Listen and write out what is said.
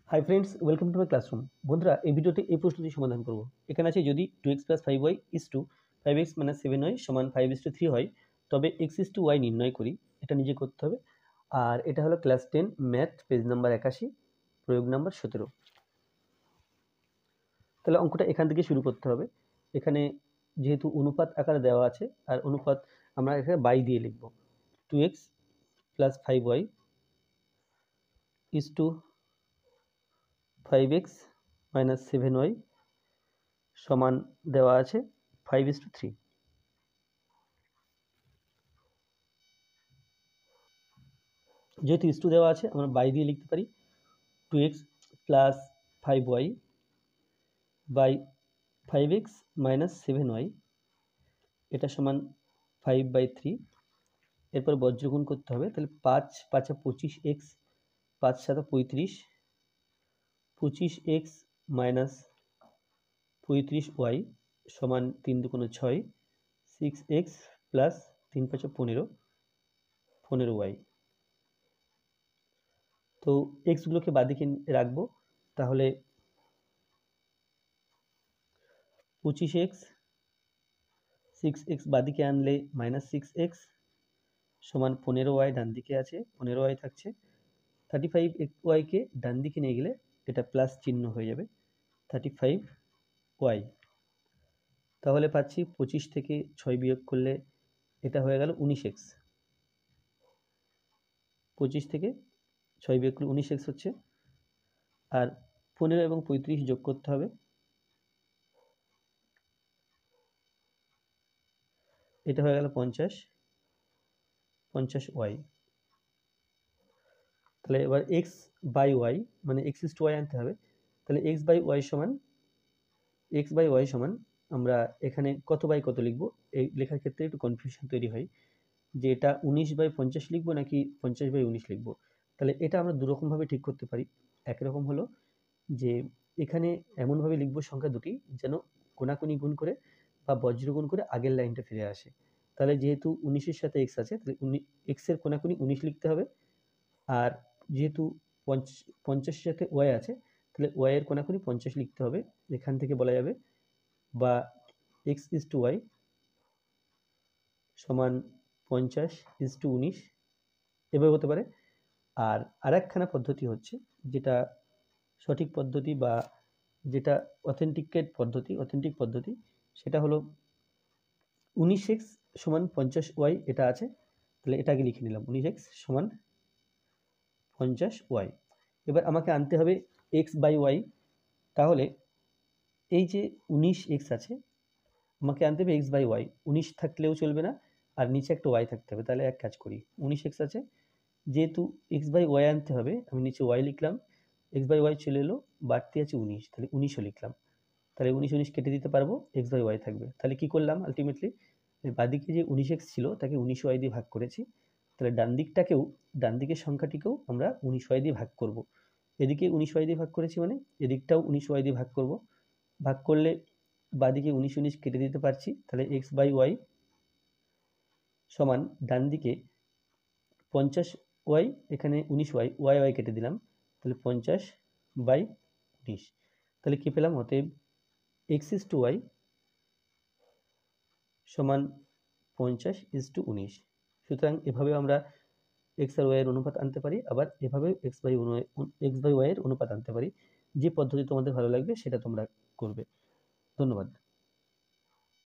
Hi friends, welcome to my classroom. বন্ধুরা, এই ভিডিওতে এই প্রশ্নটি সমাধান করব। এখানে আছে যদি 2x + 5y = 5x - 7y = 5:3 হয়, তবে x = y নির্ণয় করি। এটা নিজে করতে হবে। আর এটা হলো ক্লাস 10 ম্যাথ, পেজ নাম্বার 81, প্রয়োগ নাম্বার 17। তাহলে অঙ্কটা এখান থেকে শুরু করতে হবে। এখানে যেহেতু অনুপাত আকারে দেওয়া আছে, আর অনুপাত আমরা এখানে বাই দিয়ে লিখব। 2x + 5y = 5x - 7y সমান দেওয়া আছে 5:3। যেহেতু ইস টু দেওয়া আছে, আমরা বাই দিয়ে লিখতে পারি 2x + 5y by 5x - 7y, এটা সমান 5/3। এরপর বজ্রগুণ করতে হবে। তাহলে 5 × 5 = 25x, 5 × 7 = 35, 25x - 35y সমান 3 × 2 = 6, 6x + 3 × 5 = 15, 15y। তো x গুলোকে বাঁদিকে রাখবো। তাহলে 25x, 6x বাঁদিকে আনলে -6x সমান 15y, ডান দিকে আছে 15y থাকছে। 35y কে ডান দিকে নিয়ে গেলে এটা প্লাস চিহ্ন হয়ে যাবে 35y। তাহলে পাচ্ছি 25 থেকে 6 বিয়োগ করলে এটা হয়ে গেল 19x। 25 থেকে 6 বিয়োগ করলে 19x হচ্ছে। আর 15 এবং 35 যোগ করতে হবে। এটা হয়ে গেল 50y। তাহলে এবার x/y মানে x = y আনতে হবে। তাহলে x/y সমান আমরা এখানে কত বাই কত লিখব, এই লেখার ক্ষেত্রে একটু কনফিউশন তৈরি হয় যে এটা 19/50 লিখব নাকি 50/19 লিখব। তাহলে এটা আমরা দুরকমভাবে ঠিক করতে পারি। একরকম হলো যে এখানে এমনভাবে লিখব সংখ্যা দুটি যেন কোনাকুনি গুণ করে বা বজ্রগুণ করে আগের লাইনটা ফিরে আসে। তাহলে যেহেতু 19-এর সাথে x আছে, তাহলে x এর কোনাকুনি 19 লিখতে হবে। আর যেহেতু 50-এর সাথে y আছে, তাহলে y এর কোনাকুনি 50 লিখতে হবে। এখান থেকে বলা যাবে বা x = y সমান 50:19 এভাবে হতে পারে। আর আরেকখানা পদ্ধতি হচ্ছে, যেটা সঠিক পদ্ধতি বা যেটা অথেন্টিক পদ্ধতি, সেটা হলো 19x সমান 50y, এটা আছে। তাহলে এটাকে লিখে নিলাম 19x সমান 50y। এবার আমাকে আনতে হবে x/y। তাহলে এই যে 19x আছে, আমাকে আনতে হবে x/y। 19 থাকলেও চলবে না, আর নিচে একটা y থাকতে হবে। তাহলে এক কাজ করি, 19x আছে, যেহেতু x/y আনতে হবে, আমি নিচে y লিখলাম, x/y চলে এলো, বাড়তি আছে 19, তাহলে 19ও লিখলাম। তাহলে 19 কেটে দিতে পারবো, x/y থাকবে। তাহলে কি করলাম আলটিমেটলি, বাঁদিকে যে 19x ছিল তাকে 19y দিয়ে ভাগ করেছি। তাহলে ডান দিকের সংখ্যাটিকেও আমরা 19y দিয়ে ভাগ করব। এদিকে 19y দিয়ে ভাগ করেছি মানে এদিকটাও 19y দিয়ে ভাগ করব। ভাগ করলে বাঁদিকে 19 কেটে দিতে পারছি। তাহলে x/y সমান ডান দিকে 50y, এখানে 19y, y কেটে দিলাম, তাহলে 50/19। তাহলে কি পেলাম? অতএব x = y সমান 50:19। সুতরাং এভাবে আমরা x আর y এর অনুপাত আনতে পারি, আবার এভাবে x/y এর অনুপাত আনতে পারি। যে পদ্ধতি তোমাদের ভালো লাগবে সেটা তোমরা করবে। ধন্যবাদ।